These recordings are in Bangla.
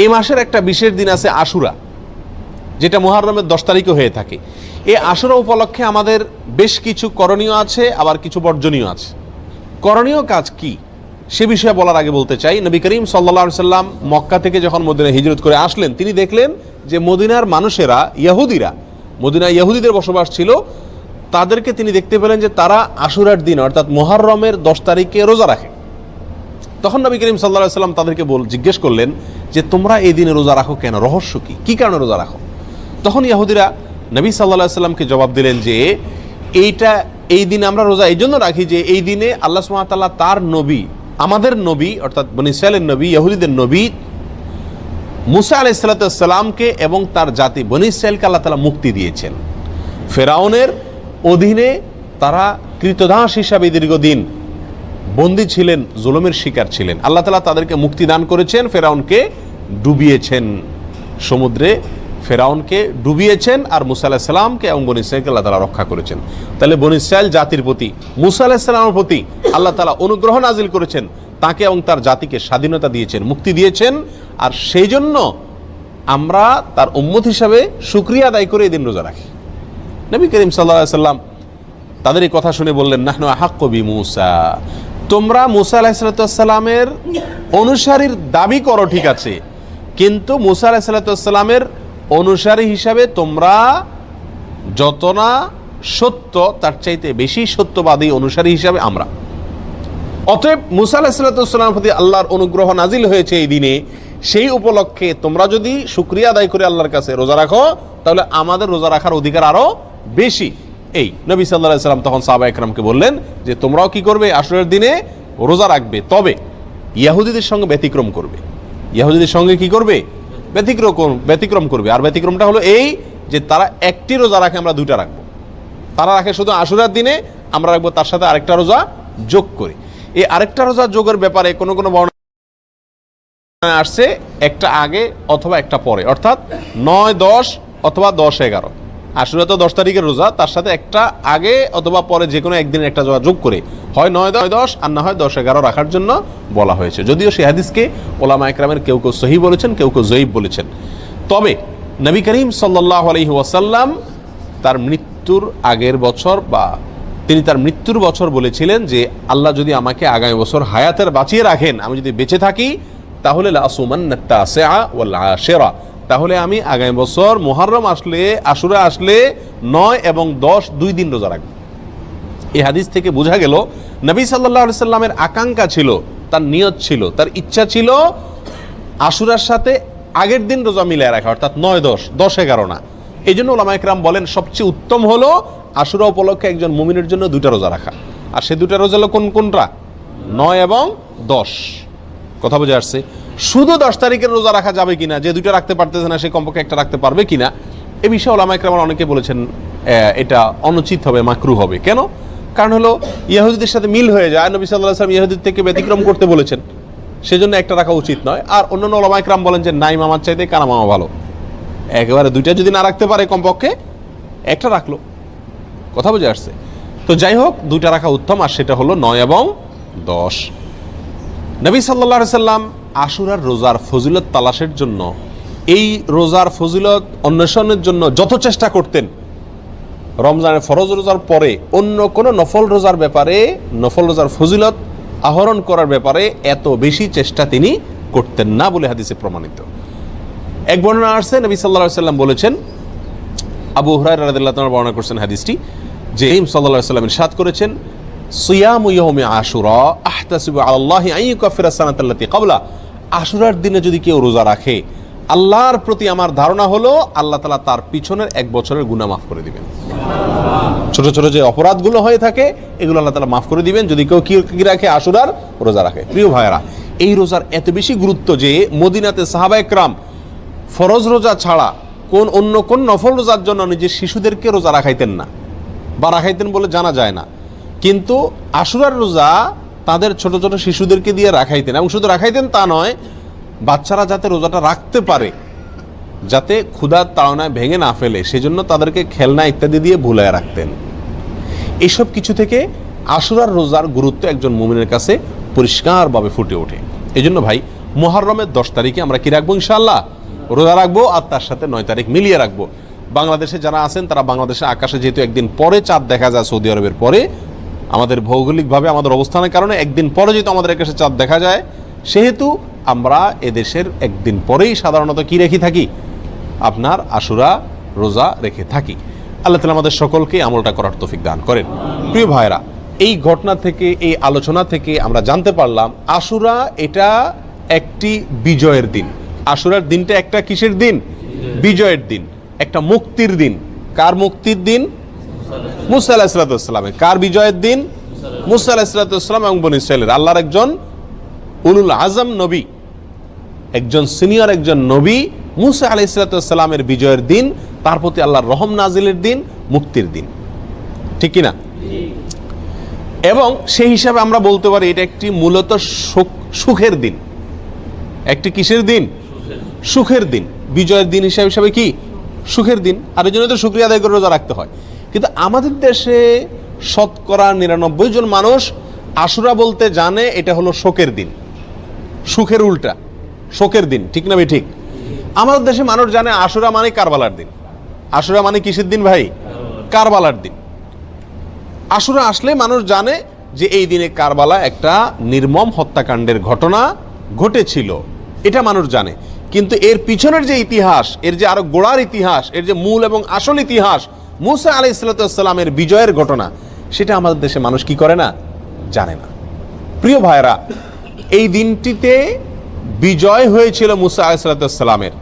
এই মাসের একটা বিশেষ দিন আছে আশুরা, যেটা মুহররমের 10 তারিখে হয়ে থাকে। এই আশুরা উপলক্ষে আমাদের বেশ কিছু করণীয় আছে, আবার কিছু বর্জনীয় আছে। করণীয় কাজ কি সে বিষয়ে বলার আগে বলতে চাই, নবী করিম সাল্লাল্লাহু আলাইহি সাল্লাম মক্কা থেকে যখন মদিনায় হিজরত করে আসলেন, তিনি দেখলেন যে মদিনার মানুষেরা, ইহুদিরা, মদিনায় ইহুদিদের বসবাস ছিল, তাদেরকে তিনি দেখতে পেলেন যে তারা আশুরার দিন অর্থাৎ মুহররমের 10 তারিখে রোজা রাখে। তখন নবী করিম সাল্লাল্লাহু আলাইহি সাল্লাম তাদেরকে জিজ্ঞেস করলেন যে তোমরা এই দিনে রোজা রাখো কেন, রহস্য কি, কি কারণে রোজা রাখো? তখন ইহুদিরা নবী সাল্লাল্লাহু আলাইহি সাল্লামকে জবাব দিলেন যে এই দিনে আমরা রোজা এই জন্য রাখি যে এই দিনে আল্লাহ সুবহানাহু ওয়া তাআলা তার নবী, আমাদের নবী অর্থাৎ বনী ইসরাঈলের নবী, ইহুদিদের নবী মুসা আলাইহিস সালামকে এবং তার জাতি বনী ইসরাঈলকে আল্লাহ তাআলা মুক্তি দিয়েছেন। ফেরাউনের অধীনে তারা কৃতদাস হিসাবে দীর্ঘদিন বন্দী ছিলেন, জুলুমের শিকার ছিলেন। আল্লাহ তাআলা তাদেরকে মুক্তি দান করেছেন, ফেরাউনকে ডুবিয়েছেন, সমুদ্রে ফেরাউনকে ডুবিয়েছেন, আর মুসা আলাইহিস সালামকে এবং বনী ইসরাঈলকে আল্লাহ তাআলা রক্ষা করেছেন। তাহলে বনী ইসরাঈল জাতির প্রতি, মুসা আলাইহিস সালামের প্রতি আল্লাহ তাআলা অনুগ্রহ নাজিল করেছেন, তাকে এবং তার জাতিকে স্বাধীনতা দিয়েছেন, মুক্তি দিয়েছেন। আর সেই জন্য আমরা তার উম্মত হিসাবে শুকরিয়া আদায় করে এই দিন রোজা রাখি। নবী করিম সাল্লাল্লাহু আলাইহি সাল্লাম তাদের এই কথা শুনে বললেন, নাহনু আহাক্কু বিমূসা, তোমরা মুসা আলাইহিস সালামের অনুসারীর দাবি করো ঠিক আছে, কিন্তু মুসা আলাইহিস সালামের অনুসারী হিসাবে তোমরা যত না সত্য, তার চাইতে বেশি সত্যবাদী অনুসারী হিসাবে আমরা। অতএব মুসা আলাইহিস সালামের প্রতি আল্লাহর অনুগ্রহ নাজিল হয়েছে এই দিনে, সেই উপলক্ষে তোমরা যদি শুকরিয়া আদায় করে আল্লাহর কাছে রোজা রাখো, তাহলে আমাদের রোজা রাখার অধিকার আরো বেশি। এই নবী সাল্লাল্লাহু আলাইহি সাল্লাম তখন সাহাবা একরামকে বললেন যে তোমরাও কি করবে, আশুরার দিনে রোজা রাখবে, তবে ইহুদিদের সঙ্গে ব্যতিক্রম করবে। ইহুদিদের সঙ্গে কি করবে? ব্যতিক্রম করবে। আর ব্যতিক্রমটা হলো এই যে তারা একটি রোজা রাখে, আমরা দুইটা রাখবো। তারা রাখে শুধু আশুরার দিনে, আমরা রাখবো তার সাথে আরেকটা রোজা যোগ করে। এই আরেকটা রোজা যোগের ব্যাপারে কোনো কোনো বর্ণনা আসছে একটা আগে অথবা একটা পরে, অর্থাৎ 9, 10 অথবা 10, 11। আশুরা তো 10 তারিখের রোজা, তার সাথে একটা আগে অথবা পরে যে কোনো একদিনের একটা রোজা যোগ করে হয় 9, 10 আর না হয় 10, 11 রাখার জন্য বলা হয়েছে। যদিও সেই হাদিসকে ওলামা একরামের কেউ কেউ সহিহ বলেছেন, কেউ কেউ যঈফ বলেছেন। তবে নবী করিম সাল্লাল্লাহু আলাইহি ওয়াসাল্লাম তার মৃত্যুর আগের বছর বা তিনি তার মৃত্যুর বছর বলেছিলেন যে আল্লাহ যদি আমাকে আগামী বছর হায়াতের বাঁচিয়ে রাখেন, আমি যদি বেঁচে থাকি, তাহলে লা আসুমান্না তাসিআ ওয়াল আশিরা, তাহলে আমি আগামী বছর মুহররম আসলে, আশুরা আসলে 9 এবং 10 2 দিন রোজা রাখব। এই হাদিস থেকে বোঝা গেল নবী সাল্লাল্লাহু আলাইহি সাল্লামের আকাঙ্ক্ষা ছিল, তার নিয়ত ছিল, তার ইচ্ছা ছিল আশুরার সাথে আগের দিন রোজা মিলিয়ে রাখা, অর্থাৎ 9, 10, 11 না। এই জন্য ওলামা একরাম বলেন সবচেয়ে উত্তম হলো আশুরা উপলক্ষে একজন মুমিনের জন্য 2টা রোজা রাখা। আর সে 2টা রোজা হলো কোনটা? 9 এবং 10। কথা বোঝা আসছে? শুধু 10 তারিখের রোজা রাখা যাবে কিনা, যে 2টা রাখতে পারতেছে না সে কমপক্ষে একটা রাখতে পারবে কিনা, এ বিষয়ে ওলামা একরাম অনেকে বলেছেন এটা অনুচিত হবে, মাকরুহ হবে। কেন? কারণ হলো ইহুদিদের সাথে মিল হয়ে যায়, নবী সাল্লাল্লাহু আলাইহি ওয়াসাল্লাম ইহুদিদের থেকে ব্যতিক্রম করতে বলেছেন, সেজন্য একটা রাখা উচিত নয়। আর অন্যান্য ওলামা একরাম বলেন যে নাই মামার চাইতে কানা মামা ভালো, একেবারে 2টা যদি না রাখতে পারে কমপক্ষে একটা রাখলো। কথা বুঝে আসছে? তো যাই হোক, 2টা রাখা উত্তম, আর সেটা হলো 9 এবং 10। নবী সাল্লাল্লাহু আলাইহি সাল্লাম আশুরার রোজার ফজিলত তালাশের জন্য, এই রোজার ফজিলত অন্বেষণের জন্য যত চেষ্টা করতেন, রমজানের ফরজ রোজার পরে অন্য কোনো নফল রোজার ব্যাপারে, নফল রোজার ফজিলত আহরণ করার ব্যাপারে এত বেশি চেষ্টা তিনি করতেন না বলে হাদিসে প্রমাণিত। এক বর্ণনা আসছে, নবী সাল্লাল্লাহু আলাইহি সাল্লাম বলেছেন, আবু হুরায়রা রাদিয়াল্লাহু তাআলা বর্ণনা করেছেন হাদিসটি, যে নবী সাল্লাল্লাহু আলাইহি সাল্লাম ইরশাদ করেছেন, সিয়ামু ইয়াউমি আশুরা আহতাসিবু আলাল্লাহি আন ইউকাফিরা সানাতাল্লাতী ক্বাবলা, আশুরার দিনে যদি কেউ রোজা রাখে, আল্লাহর প্রতি আমার ধারণা হলো আল্লাহ তাআলা তার পিছনের 1 বছরের গুনাহ মাফ করে দিবেন। ছোট ছোট যে অপরাধগুলো হয়ে থাকে এগুলো আল্লাহ তাআলা মাফ করে দিবেন যদি কেউ কি রাখে, আশুরার রোজা রাখে। প্রিয় ভাইয়েরা, এই রোজার এত বেশি গুরুত্ব যে মদিনাতে সাহাবা একরাম ফরজ রোজা ছাড়া অন্য কোন নফল রোজার জন্য নিজের শিশুদেরকে রোজা রাখাইতেন না, বা রাখাইতেন বলে জানা যায় না। কিন্তু আশুরার রোজা তাদের ছোট ছোট শিশুদেরকে দিয়ে রাখাইতেন, এবং শুধু রাখাইতেন তা নয়, বাচ্চারা যাতে রোজাটা রাখতে পারে, যাতে ক্ষুধার তাড়নায় ভেঙে না ফেলে, সেজন্য তাদেরকে খেলনা ইত্যাদি দিয়ে ভুলায় রাখতেন। এইসব কিছু থেকে আশুরার রোজার গুরুত্ব একজন মুমিনের কাছে পরিষ্কারভাবে ফুটে ওঠে। এই জন্য ভাই, মুহররমের 10 তারিখে আমরা কি রাখবো? ইনশাআল্লাহ রোজা রাখবো, আর তার সাথে 9 তারিখ মিলিয়ে রাখবো। বাংলাদেশে যারা আছেন তারা বাংলাদেশের আকাশে যেহেতু একদিন পরে চাঁদ দেখা যায় সৌদি আরবের পরে, আমাদের ভৌগোলিকভাবে আমাদের অবস্থানের কারণে একদিন পরে যেহেতু আমাদের আকাশে চাঁদ দেখা যায়, সেহেতু আমরা এদেশের একদিন পরেই সাধারণত কি রেখে থাকি? আপনার আশুরা রোজা রেখে থাকি। আল্লাহ তাআলা আমাদের সকলকে আমলটা করার তৌফিক দান করেন। প্রিয় ভাইরা, এই ঘটনা থেকে, এই আলোচনা থেকে আমরা জানতে পারলাম আশুরা এটা একটি বিজয়ের দিন। আশুরার দিনটা একটা কিসের দিন? বিজয়ের দিন, একটা মুক্তির দিন। কার মুক্তির দিন? মুসা আলাইহিস সালামের। কার বিজয়ের দিন? মুসা আলাইহিস সালাম এবং বনী ইসরাইলের। আল্লাহর একজন উলুল আজম নবী, একজন সিনিয়র একজন নবী মুসা আলাইহিস সালামের বিজয়ের দিন, তার প্রতি আল্লাহর রহম নাজিলের দিন, মুক্তির দিন, ঠিক কিনা? এবং সেই হিসাবে আমরা বলতে পারি এটা একটি মূলত সুখের দিন। একটি কিসের দিন? সুখের দিন। বিজয়ের দিন হিসাবে কি? সুখের দিন। আর এই জন্য তো শুকরিয়া আদায় করে রোজা রাখতে হয়। কিন্তু আমাদের দেশে শতকরা 99 জন মানুষ আশুরা বলতে জানে এটা হলো শোকের দিন, সুখের উল্টা শোকের দিন, ঠিক না ভাই? ঠিক। আমাদের দেশে মানুষ জানে আশুরা মানে কারবালার দিন। আশুরা মানে কিসের দিন ভাই? কারবালার দিন। আশুরা আসলে মানুষ জানে যে এই দিনে কারবালা একটা নির্মম হত্যাকাণ্ডের ঘটনা ঘটেছিল, এটা মানুষ জানে। কিন্তু এর পিছনের যে ইতিহাস, এর যে আরো গোড়ার ইতিহাস, এর যে মূল এবং আসল ইতিহাস, মুসা আলাইহিস সালামের বিজয়ের ঘটনা, সেটা আমাদের দেশে মানুষ কি করে না? জানে না। প্রিয় ভাইরা, এই দিনটিতে বিজয় হয়েছিল মুসা আলাইহিস সালামের,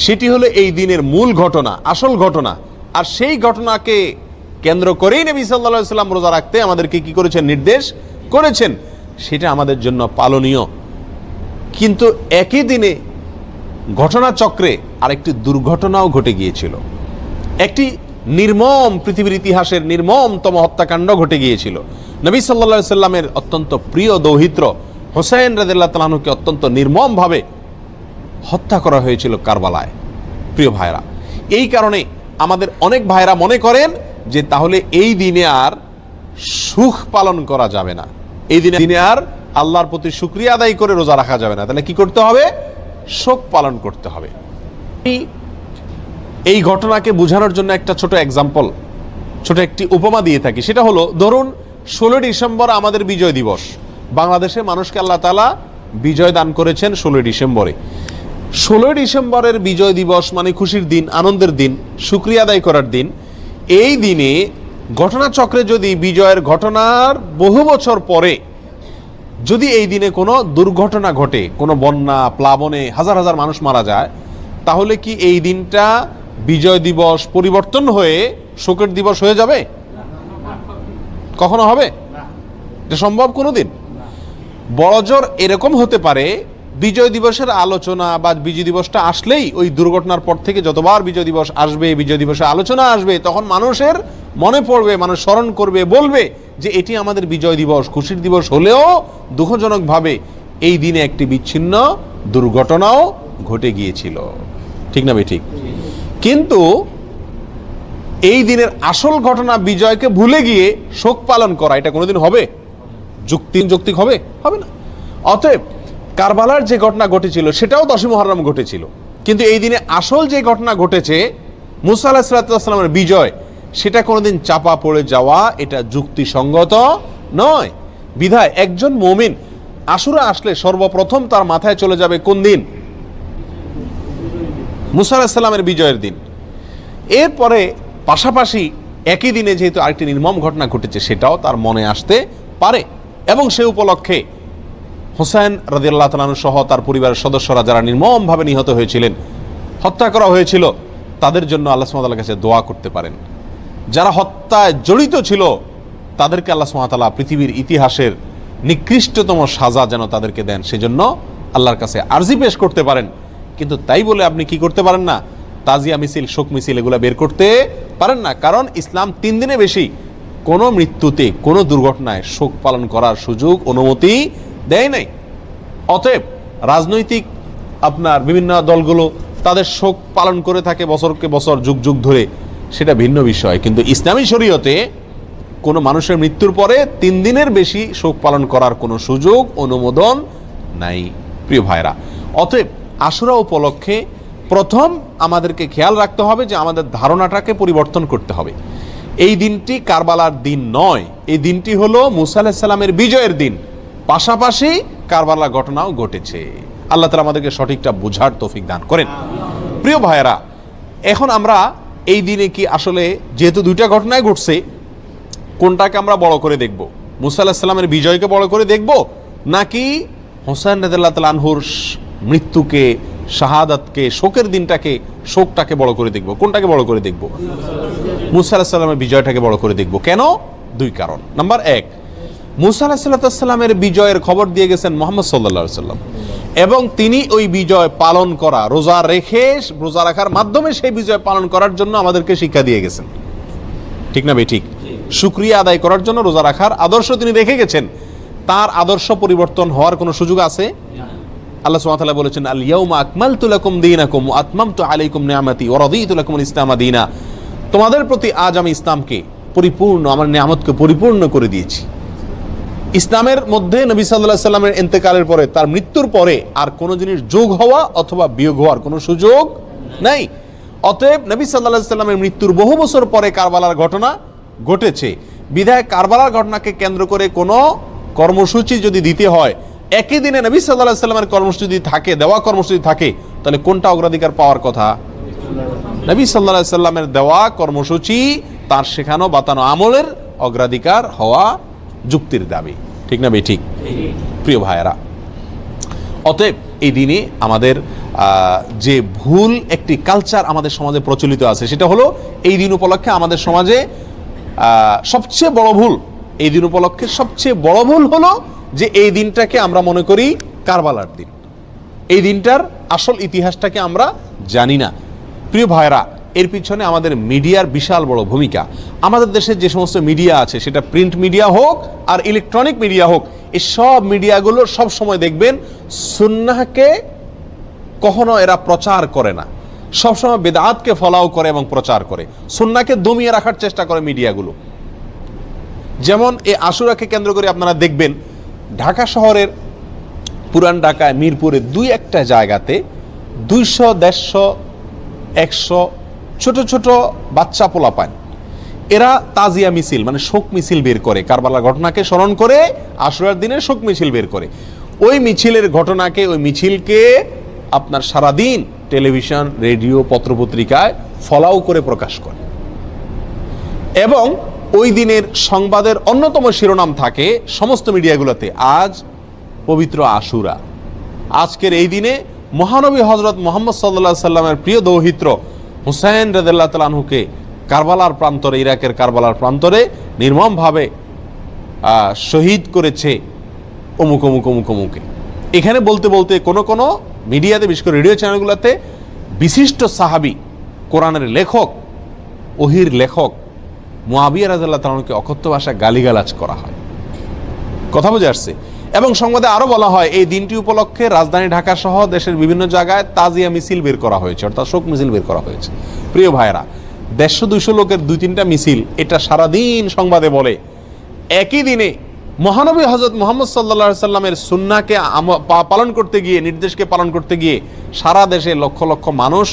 সেটি হলো এই দিনের মূল ঘটনা, আসল ঘটনা। আর সেই ঘটনাকে কেন্দ্র করেই নবী সাল্লাল্লাহু আলাইহি ওয়াসাল্লাম রোজা রাখতে আমাদেরকে কি করেছেন? নির্দেশ করেছেন। সেটা আমাদের জন্য পালনীয়। কিন্তু একই দিনে ঘটনাচক্রে আরেকটি দুর্ঘটনাও ঘটে গিয়েছিল। একটি নির্মম, পৃথিবীর ইতিহাসের নির্মমতম হত্যাকাণ্ড ঘটে গিয়েছিল। নবী সাল্লাল্লাহু আলাইহি ওয়াসাল্লামের অত্যন্ত প্রিয় দৌহিত্র হোসেন রাদিয়াল্লাহু তাআলা আনহুকে অত্যন্ত নির্মমভাবে হত্যা করা হয়েছিল কারবালায়। প্রিয় ভাইরা, এই কারণে আমাদের অনেক ভাইরা মনে করেন যে তাহলে এই দিনে আর সুখ পালন করা যাবে না, এই দিনে আর আল্লাহর প্রতি শুকরিয়া আদায় করে রোজা রাখা যাবে না। তাহলে কি করতে হবে? শোক পালন করতে হবে। এই ঘটনাকে বোঝানোর জন্য একটা ছোট এক্সাম্পল, ছোট একটি উপমা দিয়ে থাকি। সেটা হলো, ধরুন 16 ডিসেম্বর আমাদের বিজয় দিবস। বাংলাদেশে মানুষকে আল্লাহ তাআলা বিজয় দান করেছেন 16 ডিসেম্বরে। 16 ডিসেম্বরের বিজয় দিবস মানে খুশির দিন, আনন্দের দিন, শুকরিয়া আদায় করার দিন। এই দিনে ঘটনাচক্রে যদি বিজয়ের ঘটনার বহু বছর পরে যদি এই দিনে কোনো দুর্ঘটনা ঘটে, কোনো বন্যা, প্লাবনে হাজার হাজার মানুষ মারা যায়, তাহলে কি এই দিনটা বিজয় দিবস পরিবর্তন হয়ে শোকের দিবস হয়ে যাবে? কখনো হবে? এটা সম্ভব কোনোদিন? বড়জোর এরকম হতে পারে, বিজয় দিবসের আলোচনা বা বিজয় দিবসটা আসলেই ওই দুর্ঘটনার পর থেকে যতবার বিজয় দিবস আসবে, বিজয় দিবসের আলোচনা আসবে, তখন মানুষের মনে পড়বে, মানুষ স্মরণ করবে, বলবে যে এটি আমাদের বিজয় দিবস, খুশির দিবস হলেও দুঃখজনকভাবে এই দিনে একটি বিচ্ছিন্ন দুর্ঘটনাও ঘটে গিয়েছিল, ঠিক না ভাই? ঠিক। কিন্তু এই দিনের আসল ঘটনা বিজয়কে ভুলে গিয়ে শোক পালন করা, এটা কোনোদিন হবে? যৌক্তিক হবে? হবে না। অতএব কারবালার যে ঘটনা ঘটেছিল সেটাও 10ই মুহররম ঘটেছিল, কিন্তু এই দিনে আসল যে ঘটনা ঘটেছে মুসা আলাইহিস সালামের বিজয়, সেটা কোনোদিন চাপা পড়ে যাওয়া এটা যুক্তিসঙ্গত নয়। বিধায় একজন মুমিন আশুরা আসলে সর্বপ্রথম তার মাথায় চলে যাবে কোন দিন? মুসা আলাইহিস সালামের বিজয়ের দিন। এরপরে পাশাপাশি একই দিনে যেহেতু আরেকটি নির্মম ঘটনা ঘটেছে সেটাও তার মনে আসতে পারে, এবং সে উপলক্ষে হোসেন রাদিয়াল্লাহু তাআলা আনহু সহ তার পরিবারের সদস্যরা যারা নির্মমভাবে নিহত হয়েছিলেন, হত্যা করা হয়েছিল, তাদের জন্য আল্লাহ সুবহানাহু ওয়া তাআলার কাছে দোয়া করতে পারেন। যারা হত্যায় জড়িত ছিল তাদেরকে আল্লাহ সুবহানাহু ওয়া তাআলা পৃথিবীর ইতিহাসের নিকৃষ্টতম সাজা যেন তাদেরকে দেন, সেজন্য আল্লাহর কাছে আরজি পেশ করতে পারেন। কিন্তু তাই বলে আপনি কি করতে পারেন না? তাজিয়া মিছিল, শোক মিছিল এগুলো বের করতে পারেন না। কারণ ইসলাম 3 দিনে বেশি কোনো মৃত্যুতে, কোনো দুর্ঘটনায় শোক পালন করার সুযোগ, অনুমতি দেয় নাই। অতএব রাজনৈতিক আপনার বিভিন্ন দলগুলো তাদের শোক পালন করে থাকে বছরকে বছর, যুগ যুগ ধরে, সেটা ভিন্ন বিষয়। কিন্তু ইসলামী শরীয়তে কোনো মানুষের মৃত্যুর পরে 3 দিনের বেশি শোক পালন করার কোনো সুযোগ, অনুমোদন নাই। প্রিয় ভাইরা, অতএব আশুরা উপলক্ষে প্রথম আমাদেরকে খেয়াল রাখতে হবে যে আমাদের ধারণাটাকে পরিবর্তন করতে হবে। এই দিনটি কারবালার দিন নয়, এই দিনটি হলো মুসা আলাইহিস সালামের বিজয়ের দিন, পাশাপাশি কারবালার ঘটনাও ঘটেছে। আল্লাহ তাআলা আমাদেরকে সঠিকটা বুঝার তৌফিক দান করেন। প্রিয় ভাইয়েরা, এখন আমরা এই দিনে কি আসলে যেহেতু দুইটা ঘটনায় ঘটছে, কোনটাকে আমরা বড় করে দেখব? মুসা আলাইহিস সালামের বিজয়কে বড় করে দেখব, নাকি হোসেন রাদিয়াল্লাহু তাআলা আনহুর মৃত্যুকে, শাহাদাতকে, শোকের দিনটাকে, শোকটাকে বড় করে দেখব? কোনটাকে বড় করে দেখব? মুসা আলাইহিস সালামের বিজয়টাকে বড় করে দেখব। কেন? দুই কারণ। নাম্বার এক, মুসা আলাইহিস সালামের বিজয়ের খবর দিয়ে গেছেন মুহাম্মদ সাল্লাল্লাহু আলাইহি ওয়াসাল্লাম, এবং তিনি ওই বিজয় পালন করা, রোজা রাখার মাধ্যমে সেই বিজয় পালন করার জন্য আমাদেরকে শিক্ষা দিয়ে গেছেন। ঠিক না ঠিক? শুকরিয়া আদায় করার জন্য রোজা রাখার আদর্শ তিনি রেখে গেছেন। তার আদর্শ পরিবর্তন হওয়ার কোনো সুযোগ আছে? আল্লাহ সুবহানাহু ওয়া তাআলা বলেছেন, আল ইয়াউমা আকমালতু লাকুম দীনাকুম ওয়া আতমামতু আলাইকুম নিআমাতি ওয়া রাদিতু লাকুমুল ইসলামা দীনা। তোমাদের প্রতি আজ আমি ইসলামকে পরিপূর্ণ, আমার নিয়ামতকে পরিপূর্ণ করে দিয়েছি। ইসলামের মধ্যে নবী সাল্লাল্লাহু আলাইহি সাল্লামের ইন্তেকালের পরে, তার মৃত্যুর পরে আর কোনো জিনিস যোগ হওয়া অথবা বিয়োগ হওয়ার কোনো সুযোগ নাই। অতএব নবী সাল্লাল্লাহু আলাইহি সাল্লামের মৃত্যুর বহু বছর পরে কারবালার ঘটনা ঘটেছে, বিধায় কারবালার ঘটনাকে কেন্দ্র করে কোনো কর্মসূচি যদি দিতে হয়, একই দিনে নবী সাল্লাল্লাহু আলাইহি সাল্লামের কর্মসূচি থাকে, দেওয়া কর্মসূচি থাকে, তাহলে কোনটা অগ্রাধিকার পাওয়ার কথা? নবী সাল্লাল্লাহু আলাইহি সাল্লামের দেওয়া কর্মসূচি, তার শেখানো বাতানো আমলের অগ্রাধিকার হওয়া যুক্তির দাবি। ঠিক না ঠিক? প্রিয় ভাইয়েরা, অতএব এই দিনে আমাদের যে ভুল একটি কালচার আমাদের সমাজে প্রচলিত আছে, সেটা হলো এই দিন উপলক্ষে আমাদের সমাজে সবচেয়ে বড় ভুল, এই দিন উপলক্ষে সবচেয়ে বড় ভুল হলো যে এই দিনটাকে আমরা মনে করি কারবালার দিন। এই দিনটার আসল ইতিহাসটাকে আমরা জানি না। প্রিয় ভাইরা, এর পিছনে আমাদের মিডিয়ার বিশাল বড় ভূমিকা। আমাদের দেশে যে সমস্ত মিডিয়া আছে, সেটা প্রিন্ট মিডিয়া হোক আর ইলেকট্রনিক মিডিয়া হোক, এই সব মিডিয়াগুলো সব সময় দেখবেন সুন্নাহকে কখনো এরা প্রচার করে না, সবসময় বেদাতকে ফলাও করে এবং প্রচার করে, সুন্নাহকে দমিয়ে রাখার চেষ্টা করে মিডিয়াগুলো। যেমন এই আশুরাকে কেন্দ্র করে আপনারা দেখবেন ঢাকা শহরের পুরান ঢাকায় মিরপুরে দুই একটা জায়গাতে 200, 150, 100 ছোট ছোট বাচ্চা পোলাপান, এরা তাজিয়া মিছিল মানে শোক মিছিল বের করে, কারবালার ঘটনাকে স্মরণ করে আশুরার দিনে শোক মিছিল বের করে। ওই মিছিলের ঘটনাকে, ওই মিছিলকে আপনার সারাদিন টেলিভিশন, রেডিও, পত্রপত্রিকায় ফলাও করে প্রকাশ করে, এবং ওই দিনের সংবাদের অন্যতম শিরোনাম থাকে সমস্ত মিডিয়াগুলোতে, আজ পবিত্র আশুরা। আজকের এই দিনে মহানবী হযরত মুহাম্মদ সাল্লাল্লাহু আলাইহি সাল্লামের প্রিয় দৌহিত্র হুসাইন রাদিয়াল্লাহু তাআলা আনহুকে কারবালার প্রান্তরে, ইরাকের কারবালার প্রান্তরে নির্মমভাবে শহীদ করেছে অমুক অমুক অমুক অমুকে। এখানে বলতে বলতে কোনো কোনো মিডিয়াতে, বিশেষ করে রেডিও চ্যানেলগুলোতে বিশিষ্ট সাহাবী, কোরআনের লেখক, ওহির লেখক মুআবিয়া রাদিয়াল্লাহু তাআলা আনহুকে অকথ্য ভাষায় গালিগালাজ করা হয়। কথা বুঝে আসছে? এবং সংবাদে আরো বলা হয় এই দিনটি উপলক্ষে রাজধানী ঢাকা সহ দেশের বিভিন্ন জায়গায় তাজিয়া মিছিল বের করা হয়েছে, অর্থাৎ শোক মিছিল বের করা হয়েছে। প্রিয় ভাইয়েরা, 150-200 লোকের 2-3টা মিছিল, এটা সারাদিন সংবাদে বলে। একই দিনে মহানবী হযরত মুহাম্মদ সাল্লাল্লাহু আলাইহি সাল্লামের সুন্নাহকে পালন করতে গিয়ে, নির্দেশকে পালন করতে গিয়ে সারা দেশে লক্ষ লক্ষ মানুষ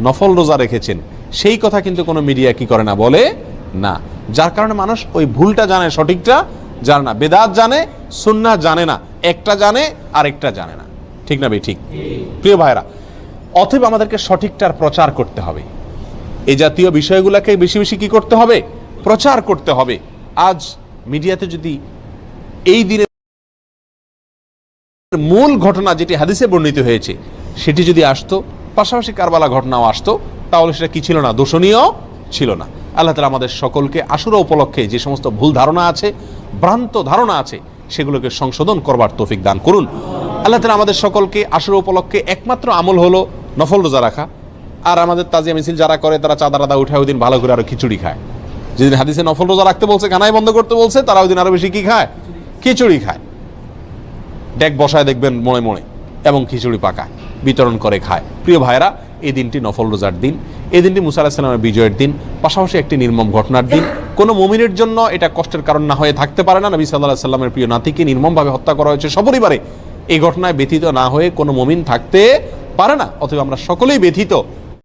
নফল রোজা রেখেছেন, সেই কথা কিন্তু কোনো মিডিয়া কি করে না, বলে না। যার কারণে মানুষ ওই ভুলটা জানে, সঠিকটা জানে না, বেদাত জানে, সুন্নাহ জানে না, একটা জানে আরেকটা জানে না। ঠিক না ঠিক? প্রিয় ভাইরা, অতএব আমাদেরকে সঠিকটার প্রচার করতে হবে। এই জাতীয় বিষয়গুলোকে বেশি বেশি কি করতে হবে? প্রচার করতে হবে। আজ মিডিয়াতে যদি এই দিনের মূল ঘটনা যেটি হাদিসে বর্ণিত হয়েছে সেটি যদি আসতো, পাশাপাশি কারবালা ঘটনাও আসতো, তাহলে সেটা কি ছিল না? দোষণীয় ছিল না। আল্লাহ তাআলা আমাদের সকলকে আশুরা উপলক্ষে যে সমস্ত ভুল ধারণা আছে, ভ্রান্ত ধারণা আছে, সেগুলোকে সংশোধন করবার তৌফিক দান করুন। আল্লাহ তাআলা আমাদের সকলকে আশুরা উপলক্ষে একমাত্র আমল হলো নফল রোজা রাখা। আর আমাদের তাজিয়া মিছিল যারা করে, তারা চাঁদা রাদা উঠায় ওই দিন ভালো করে আরো খিচুড়ি খায়। যেদিন হাদিসে নফল রোজা রাখতে বলছে, কানাই বন্ধ করতে বলছে, তারা ওই দিন আরো বেশি কি খায়? খিচুড়ি খায়। ডেক বসায় দেখবেন মোড়ে মোড়ে, এবং খিচুড়ি পাকায়, বিতরণ করে খায়। প্রিয় ভাইরা, এই দিনটি নফল রোজার দিন, এই দিনটি মুসা আলাইহিস সালামের বিজয়ের দিন, পাশাপাশি একটি নির্মম ঘটনার দিন। কোনো মুমিনের জন্য এটা কষ্টের কারণ না হয়ে থাকতে পারে না। নবী সাল্লাল্লাহু আলাইহি সাল্লামের প্রিয় নাতিকে নির্মমভাবে হত্যা করা হয়েছে সপরিবারে, এই ঘটনায় ব্যথিত না হয়ে কোনো মুমিন থাকতে পারে না। অতএব আমরা সকলেই ব্যথিত